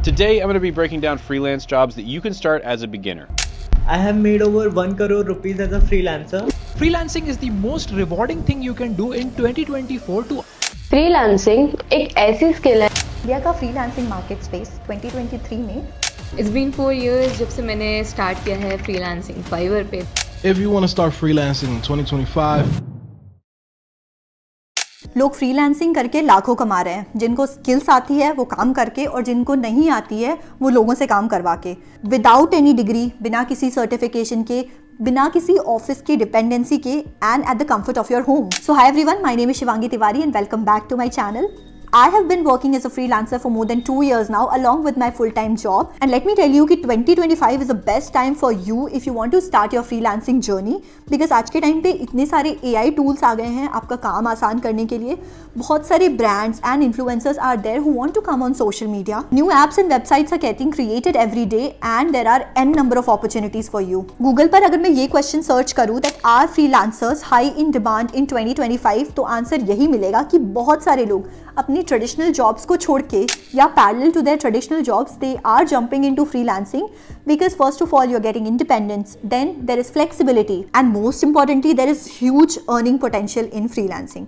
Today, I'm going to be breaking down freelance jobs that you can start as a beginner. I have made over 1 crore rupees as a freelancer. Freelancing is the most rewarding thing you can do in 2024 to freelancing एक ऐसी skill है India का freelancing market space 2023 में it's been 4 years जब से मैंने start किया है फ्रीलांसिंग फाइवर पे. If you want to start freelancing in 2025, लोग फ्रीलांसिंग करके लाखों कमा रहे हैं. जिनको स्किल्स आती है वो काम करके, और जिनको नहीं आती है वो लोगों से काम करवा के, विदाउट एनी डिग्री, बिना किसी सर्टिफिकेशन के, बिना किसी ऑफिस की डिपेंडेंसी के, and at the comfort of your home. So hi everyone, my name is Shivangi Tiwari and welcome back to my channel. I have been working as a freelancer for more than 2 years now along with my full-time job, and let me tell you कि 2025 is the best time for you if you want to start your freelancing journey, because आज के time पे इतने सारे AI tools आ गए हैं आपका काम आसान करने के लिए. बहुत सारे brands and influencers are there who want to come on social media. New apps and websites are getting created every day and there are n number of opportunities for you. Google पर अगर मैं ये question search करूँ that are freelancers high in demand in 2025, तो answer यही मिलेगा कि बहुत सारे लोग अपनी ट्रेडिशनल जॉब्स को छोड़ के या parallel to their traditional jobs they are jumping into freelancing, because first of all you are getting independence, then there is flexibility, and most importantly there is huge earning potential in freelancing.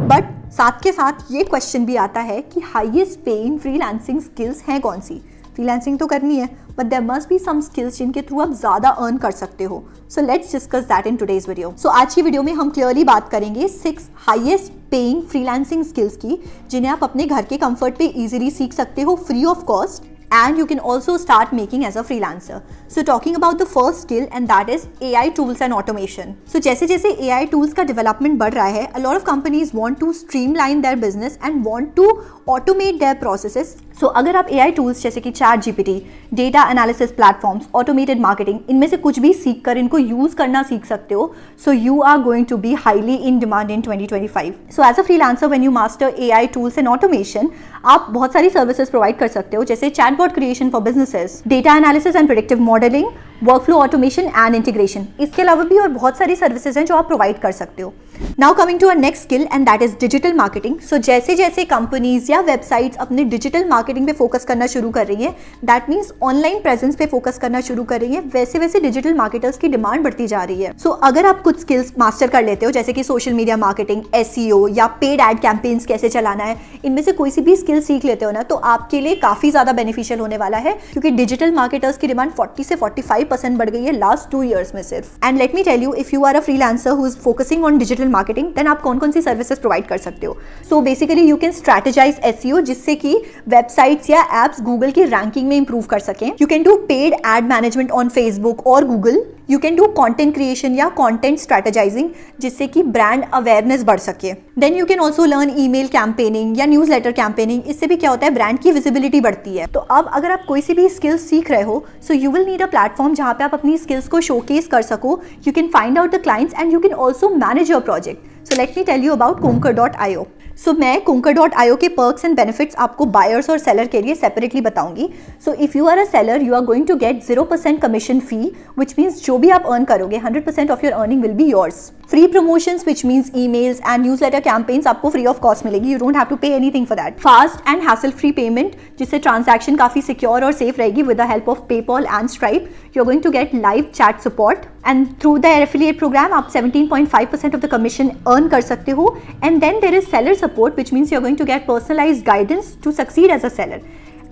But साथ के साथ ये question भी आता है कि highest paying freelancing skills हैं कौन सी. फ्रीलांसिंग तो करनी है, but there must be some skills जिनके थ्रू आप ज़्यादा अर्न कर सकते हो. So let's discuss that in today's video. सो आज की वीडियो में हम क्लियरली बात करेंगे 6 हाईएस्ट पेइंग फ्रीलांसिंग स्किल्स की, जिन्हें आप अपने घर के कंफर्ट पे इजीली सीख सकते हो free of cost, and you can also start making as a freelancer. So talking about the first skill, and that is AI tools and automation. So जैसे जैसे AI tools का development बढ़ रहा है, a lot of companies want to streamline their business and want to automate their processes. So अगर आप AI tools जैसे कि ChatGPT, data analysis platforms, automated marketing, इनमें से कुछ भी सीख कर इनको यूज़ करना सीख सकते हो, so you are going to be highly in demand in 2025. So as a freelancer, when you master AI tools and automation, आप बहुत सारी सर्विसेज प्रोवाइड कर सकते हो, जैसे chatbot creation for businesses, data analysis and predictive modeling, workflow automation and integration. इसके अलावा भी और बहुत सारी सर्विसेज हैं जो आप प्रोवाइड कर सकते हो. Now coming to our next skill, and that is digital marketing. So जैसे जैसे कंपनीज या वेबसाइट्स अपने डिजिटल मार्केटिंग पे फोकस करना शुरू कर रही है, दैट मीन्स ऑनलाइन प्रेजेंस पे फोकस करना शुरू कर रही है, वैसे वैसे डिजिटल मार्केटर्स की डिमांड बढ़ती जा रही है. सो अगर आप कुछ स्किल्स मास्टर कर लेते हो, जैसे कि सोशल मीडिया मार्केटिंग, SEO या पेड एड कैंपेन्स कैसे चलाना है, इनमें से कोई सी भी स्किल सीख लेते हो ना, तो आपके लिए काफ़ी ज़्यादा बेनिफिशियल होने वाला है, क्योंकि डिजिटल मार्केटर्स की डिमांड 40 से 45% बढ़ गई है लास्ट 2 years में सिर्फ. And let me tell you, if you are a freelancer who is focusing on digital marketing, then आप कौन कौन सी सर्विसेज प्रोवाइड कर सकते हो. So basically you can strategize SEO, जिससे कि वेबसाइट्स या एप्स गूगल की रैंकिंग में इंप्रूव कर सकें. You can do paid ad management on Facebook और Google. You can do content creation या कंटेंट स्ट्रैटेजाइजिंग, जिससे कि ब्रांड अवेयरनेस बढ़ सके. Then you can also learn email campaigning या न्यूज़ लेटर कैंपेनिंग. इससे भी क्या होता है, ब्रांड की विजिबिलिटी बढ़ती है. तो अब अगर आप कोई सी भी स्किल्स सीख रहे हो, so you will need a platform जहाँ पे आप अपनी स्किल्स को शोकेस कर सको. You can find out the clients and you can also manage your project. So let me tell you about Conquer.io. So मैं Conquer.io के perks and benefits आपको buyers और seller के लिए separately बताऊंगी. So if you are a seller, you are going to get 0% commission fee, which means जो भी आप earn करोगे 100% of your earning will be yours. Free promotions, which means emails and newsletter campaigns आपको free of cost मिलेगी. You don't have to pay anything for that. Fast and hassle-free payment, जिससे transaction काफ़ी secure और safe रहेगी with the help of PayPal and Stripe. You're going to get live chat support. And through their affiliate program, आप 17.5% of the commission earn कर सकते हो. And then there is seller support, which means you're going to get personalized guidance to succeed as a seller.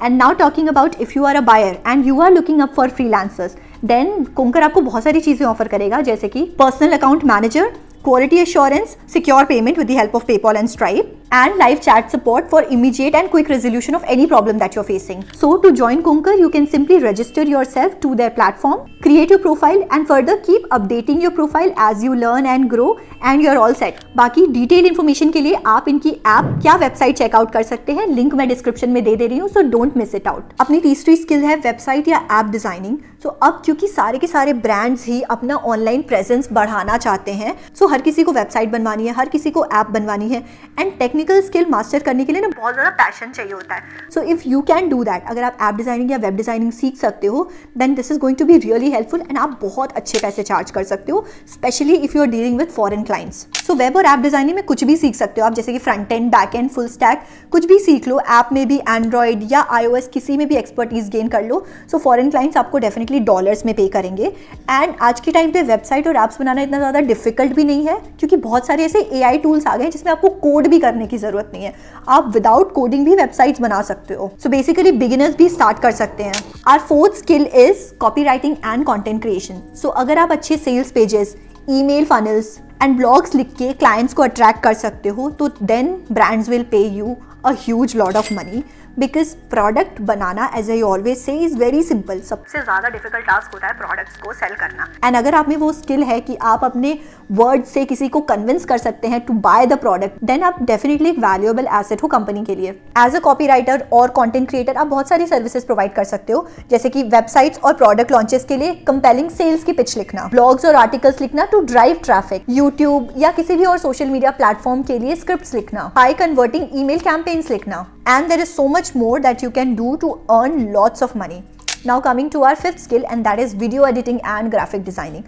And now talking about if you are a buyer and you are looking up for freelancers, then Conquer आपको बहुत सारी चीज़ें offer करेगा, जैसे कि personal account manager, quality assurance, secure payment with the help of PayPal and Stripe, and live chat support for immediate and quick resolution of any problem that you're facing. So to join Conquer, you can simply register yourself to their platform, create your profile, and further keep updating your profile as you learn and grow, and you're all set. बाकी detail information के लिए आप इनकी app या website checkout कर सकते हैं. Link मैं डिस्क्रिप्शन में दे रही हूँ, so don't miss it out. अपनी तीसरी स्किल है वेबसाइट या ऐप डिजाइनिंग. सो अब क्योंकि सारे के सारे ब्रांड्स ही अपना ऑनलाइन प्रेजेंस बढ़ाना चाहते हैं, सो हर किसी को वेबसाइट बनवानी है, हर किसी को ऐप बनवानी है, एंड टेक्निकल स्किल मास्टर करने के लिए ना बहुत ज़्यादा पैशन चाहिए होता है. So if you can do that, अगर आप ऐप डिज़ाइनिंग या वेब डिज़ाइनिंग सीख सकते हो, then this is going to be really helpful and आप बहुत अच्छे पैसे चार्ज कर सकते हो, specially if you are dealing with foreign clients. So web और ऐप डिज़ाइनिंग में कुछ भी सीख सकते हो आप, जैसे कि front end, back end, full stack, कुछ भी सीख लो. ऐप में भी एंड्रॉयड या iOS किसी में भी एक्सपर्टीज गेन कर लो. सो फॉरेन क्लाइंट्स आपको डेफिनेटली डॉलर्स में पे करेंगे. एंड आज के टाइम पे वेबसाइट और ऐप्स बनाना इतना ज़्यादा डिफिकल्ट भी नहीं है, क्योंकि बहुत सारे ऐसे AI टूल्स आ गए जिसमें आपको कोड भी करने की ज़रूरत नहीं है. आप विदाउट कोडिंग भी वेबसाइट्स बना सकते हो. सो बेसिकली बिगिनर्स भी स्टार्ट कर सकते हैं. Our fourth skill is copy writing and content creation. So अगर आप अच्छे sales pages, email funnels and blogs लिख के क्लाइंट्स को अट्रैक्ट कर सकते हो, तो then brands will pay you a huge lot of money. Because product बनाना, as I always say, is very simple. सबसे ज़्यादा डिफिकल्ट टास्क होता है प्रोडक्ट्स को सेल करना. एंड अगर आप में वो स्किल है कि आप अपने वर्ड से किसी को कन्विंस कर सकते हैं to buy the product, then आप डेफिनेटली एक वैल्यूएबल एसेट हो कंपनी के लिए. एज अ कॉपी राइटर और कॉन्टेंट क्रिएटर आप बहुत सारी सर्विसेज प्रोवाइड कर सकते हो, जैसे कि वेबसाइट्स और प्रोडक्ट लॉन्चेस के लिए कंपेलिंग सेल्स की पिच लिखना, ब्लॉग्स और आर्टिकल्स लिखना टू ड्राइव ट्रैफिक, यूट्यूब या किसी भी और सोशल मीडिया प्लेटफॉर्म के लिए स्क्रिप्ट्स लिखना, हाई कन्वर्टिंग ईमेल कैंपेन्स लिखना. And there is so much more that you can do to earn lots of money. Now coming to our fifth skill, and that is video editing and graphic designing.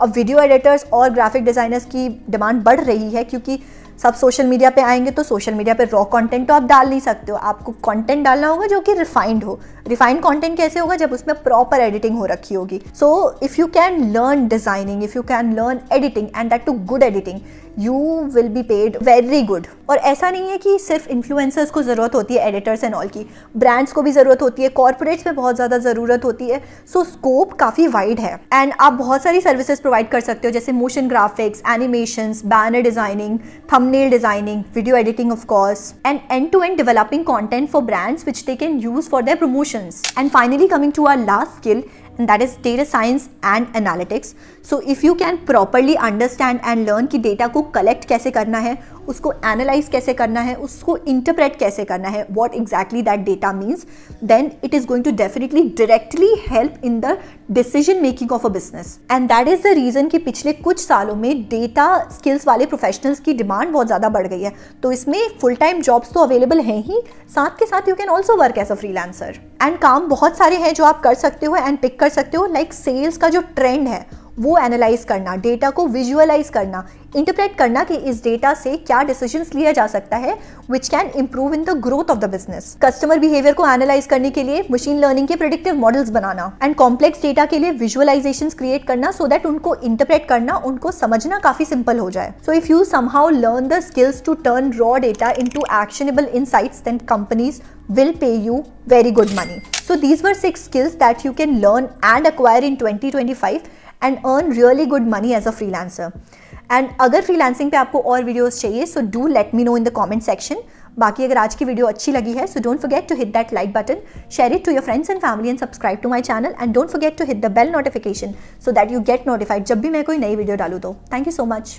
अब video editors और graphic designers की demand बढ़ रही है, क्योंकि सब social media पे आएंगे, तो सोशल मीडिया पे रॉ कंटेंट तो आप डाल नहीं सकते हो. आपको कंटेंट डालना होगा जो कि रिफाइंड हो. रिफाइंड कंटेंट कैसे होगा? जब उसमें प्रॉपर एडिटिंग हो रखी होगी. So if you can learn designing, if you can learn editing and that too good editing, you will be paid very good. और ऐसा नहीं है कि सिर्फ इन्फ्लुएंसर्स को ज़रूरत होती है एडिटर्स एंड ऑल की, ब्रांड्स को भी ज़रूरत होती है, कॉर्पोरेट्स में बहुत ज़्यादा ज़रूरत होती है. सो स्कोप काफ़ी वाइड है एंड आप बहुत सारी सर्विसेज प्रोवाइड कर सकते हो, जैसे motion graphics, animations, banner designing, thumbnail designing, video editing of course, and end-to-end developing content for brands which they can use for their promotions. And finally coming to our last skill, and that is data science and analytics. So if you can properly understand and learn कि data को collect कैसे करना है, उसको analyze कैसे करना है, उसको interpret कैसे करना है, what exactly that data means, then it is going to definitely directly help in the decision making of a business. And that is the reason कि पिछले कुछ सालों में data skills वाले professionals की demand बहुत ज़्यादा बढ़ गई है. तो इसमें full time jobs तो available हैं ही, साथ के साथ you can also work as a freelancer. And काम बहुत सारे हैं जो आप कर सकते हो and pick कर सकते हो, like sales का जो trend है वो एनालाइज करना, डेटा को विजुअलाइज करना, इंटरप्रेट करना कि इस डेटा से क्या डिसीजंस लिया जा सकता है which can improve in the growth of the business. Customer behaviour को एनालाइज करने के लिए मशीन लर्निंग के predictive models banana and complex data के लिए विजुअलाइजेशंस क्रिएट करना, सो दैट उनको इंटरप्रेट करना, उनको समझना काफी सिंपल हो जाए. So if you somehow learn the skills to turn raw data into actionable insights, then companies will pay you very good money. So these were 6 skills that you can learn and acquire in 2025 and earn really good money as a freelancer. And अगर freelancing पे आपको और videos चाहिए, so do let me know in the comment section. बाकी अगर आज की video अच्छी लगी है, so don't forget to hit that like button, share it to your friends and family and subscribe to my channel, and don't forget to hit the bell notification so that you get notified जब भी मैं कोई नई video डालूँ तो. Thank you so much.